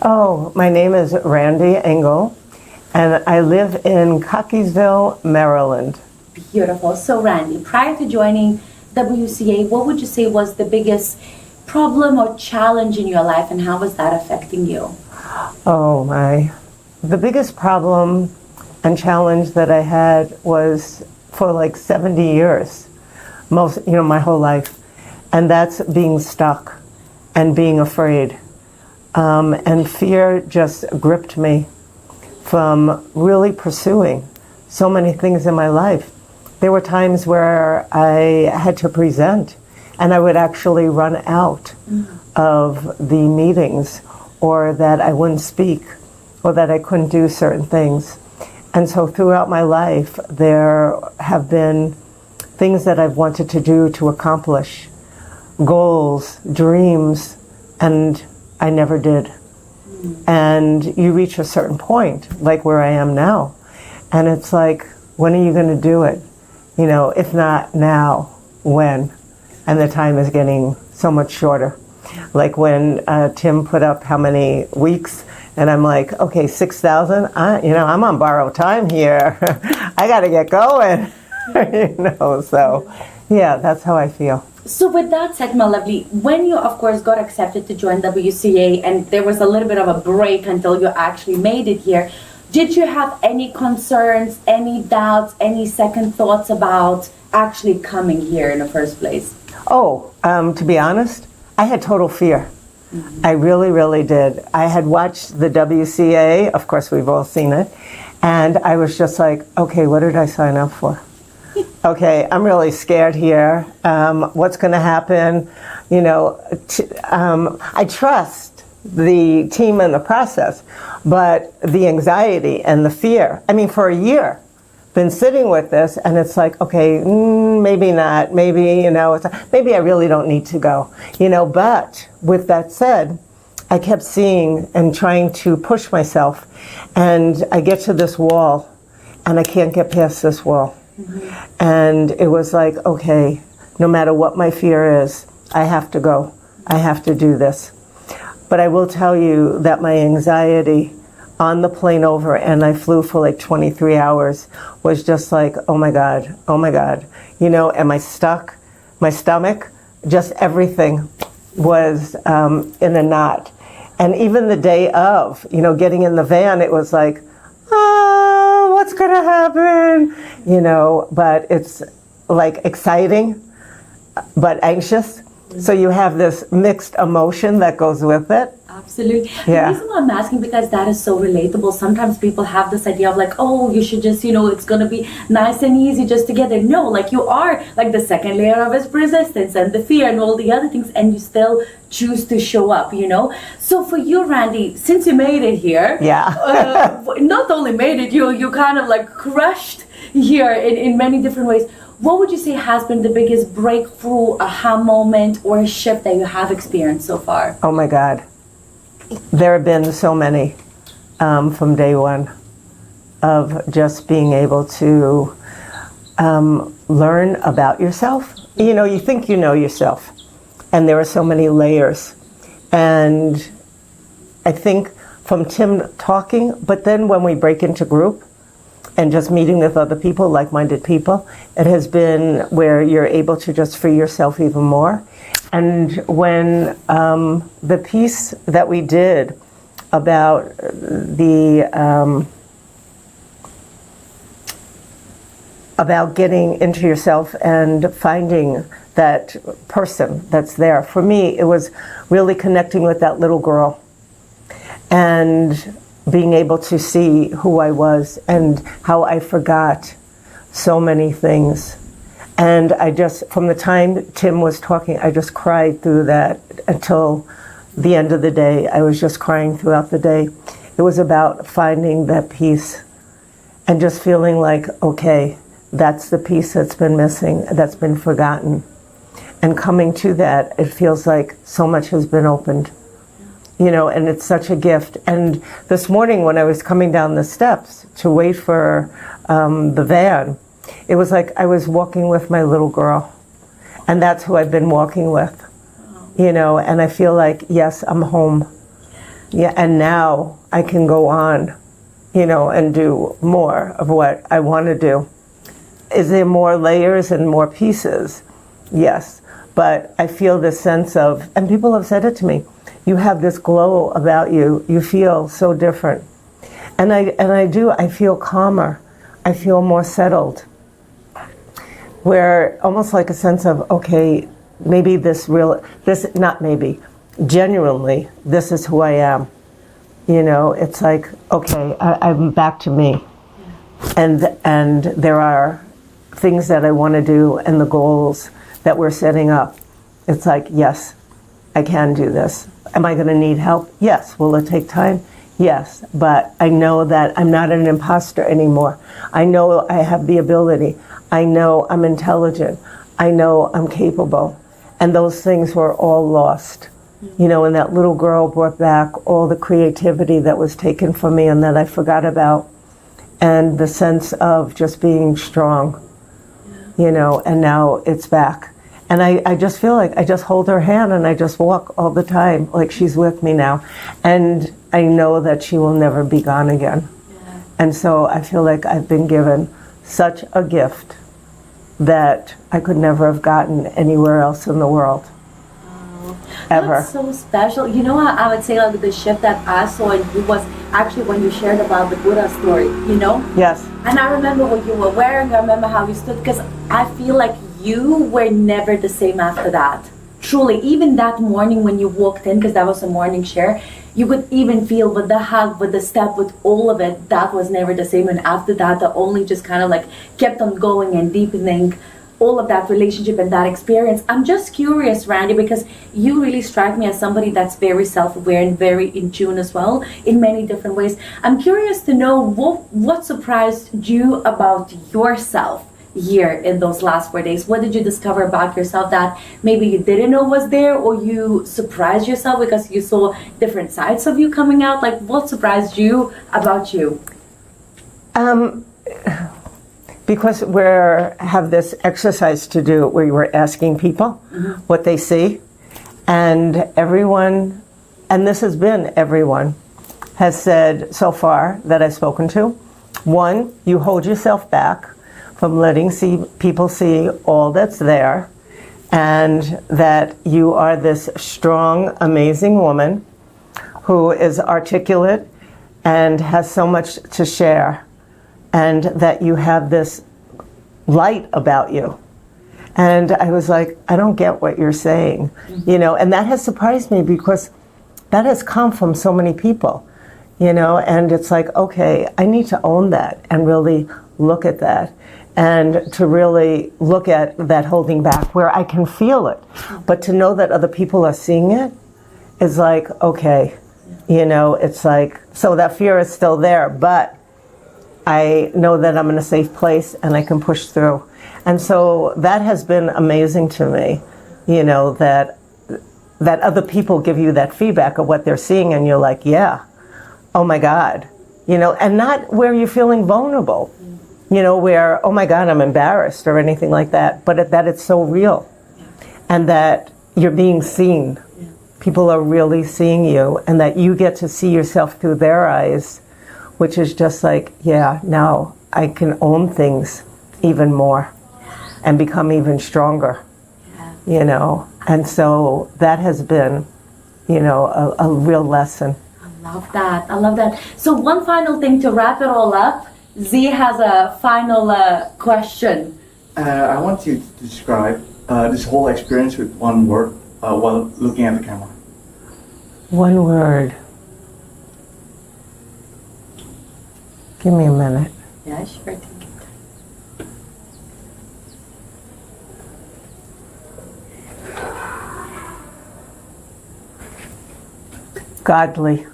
Oh, my name is Randy Engel, and I live in Cockeysville, Maryland. Beautiful. So Randy, prior to joining WCA, what would you say was the biggest problem or challenge in your life, and how was that affecting you? Oh my. The biggest problem and challenge that I had was for like 70 years, my whole life. And that's being stuck and being afraid. And fear just gripped me from really pursuing so many things in my life. There were times where I had to present and I would actually run out of the meetings, or that I wouldn't speak, or that I couldn't do certain things. And so throughout my life, there have been things that I've wanted to do, to accomplish, goals, dreams, and I never did. And you reach a certain point, like where I am now, and it's like, when are you going to do it? If not now, when? And the time is getting so much shorter. Like when Tim put up how many weeks, and I'm like, okay, 6,000. I'm on borrowed time here. I got to get going. So yeah, that's how I feel. So with that said, my lovely, when you of course got accepted to join WCA, and there was a little bit of a break until you actually made it here, did you have any concerns, any doubts, any second thoughts about actually coming here in the first place? Oh, to be honest, I had total fear. I really, really did. I had watched the WCA, of course we've all seen it, and I was just like, okay, what did I sign up for? Okay, I'm really scared here. What's going to happen? I trust the team and the process, but the anxiety and the fear. I mean, for a year, been sitting with this, and it's like, okay, maybe not. Maybe, maybe I really don't need to go. But with that said, I kept seeing and trying to push myself, and I get to this wall, and I can't get past this wall. And it was like, okay, no matter what my fear is, I have to go. I have to do this. But I will tell you that my anxiety on the plane over, and I flew for like 23 hours, was just like, oh my God, am I stuck? My stomach, just everything was in a knot. And even the day of, getting in the van, it was like, what's going to happen? But it's like exciting, but anxious. So you have this mixed emotion that goes with it. Absolutely. Yeah. The reason why I'm asking, because that is so relatable. Sometimes people have this idea of like, oh, you should just, it's going to be nice and easy just to get there. No, like you are like the second layer of its resistance and the fear and all the other things, and you still choose to show up, So for you, Randy, since you made it here, not only made it, you kind of like crushed here in many different ways. What would you say has been the biggest breakthrough, aha moment, or shift that you have experienced so far? Oh my God. There have been so many from day one of just being able to learn about yourself. You think you know yourself, and there are so many layers. And I think from Tim talking, but then when we break into group and just meeting with other people, like-minded people, it has been where you're able to just free yourself even more. And when the piece that we did about about getting into yourself and finding that person that's there, for me, it was really connecting with that little girl and being able to see who I was and how I forgot so many things. And I just, from the time Tim was talking, I just cried through that until the end of the day. I was just crying throughout the day. It was about finding that peace and just feeling like, okay, that's the piece that's been missing, that's been forgotten. And coming to that, it feels like so much has been opened. And it's such a gift. And this morning when I was coming down the steps to wait for the van, it was like I was walking with my little girl. And that's who I've been walking with, and I feel like, yes, I'm home. Yeah, and now I can go on, and do more of what I want to do. Is there more layers and more pieces? Yes. But I feel this sense of, and people have said it to me, you have this glow about you. You feel so different. And I feel calmer. I feel more settled. Where almost like a sense of, okay, maybe genuinely, this is who I am. It's like, okay, I'm back to me. And there are things that I want to do and the goals that we're setting up. It's like, yes, I can do this. Am I going to need help? Yes. Will it take time? Yes. But I know that I'm not an imposter anymore. I know I have the ability. I know I'm intelligent. I know I'm capable. And those things were all lost. And that little girl brought back all the creativity that was taken from me and that I forgot about. And the sense of just being strong, and now it's back. And I just feel like I just hold her hand and I just walk all the time, like she's with me now. And I know that she will never be gone again. Yeah. And so I feel like I've been given such a gift that I could never have gotten anywhere else in the world. Ever. That's so special. I would say like the shift that I saw in you was actually when you shared about the Buddha story, Yes. And I remember what you were wearing. I remember how you stood, because I feel like you were never the same after that. Truly, even that morning when you walked in, because that was a morning share, you could even feel with the hug, with the step, with all of it, that was never the same. And after that, that only just kind of like kept on going and deepening all of that relationship and that experience. I'm just curious, Randy, because you really strike me as somebody that's very self-aware and very in tune as well in many different ways. I'm curious to know what surprised you about yourself here in those last 4 days. What did you discover about yourself that maybe you didn't know was there, or you surprised yourself because you saw different sides of you coming out? Like, what surprised you about you? Because we have this exercise to do where we're asking people what they see. And everyone, and this has been everyone, has said so far that I've spoken to, one, you hold yourself back from letting people see all that's there, and that you are this strong, amazing woman who is articulate and has so much to share, and that you have this light about you. And I was like, I don't get what you're saying, and that has surprised me because that has come from so many people, and it's like, okay, I need to own that and really look at that, and to really look at that holding back where I can feel it. But to know that other people are seeing it is like, okay, it's like, so that fear is still there, but I know that I'm in a safe place and I can push through. And so that has been amazing to me, that other people give you that feedback of what they're seeing, and you're like, yeah, oh my God, and not where you're feeling vulnerable, where, oh my God, I'm embarrassed or anything like that, but that it's so real, and that you're being seen. People are really seeing you, and that you get to see yourself through their eyes, which is just like, yeah, now I can own things even more and become even stronger, and so that has been, a real lesson. I love that. So one final thing to wrap it all up, Z has a final question. I want you to describe this whole experience with one word while looking at the camera. One word. Give me a minute. Yeah, sure. Godly.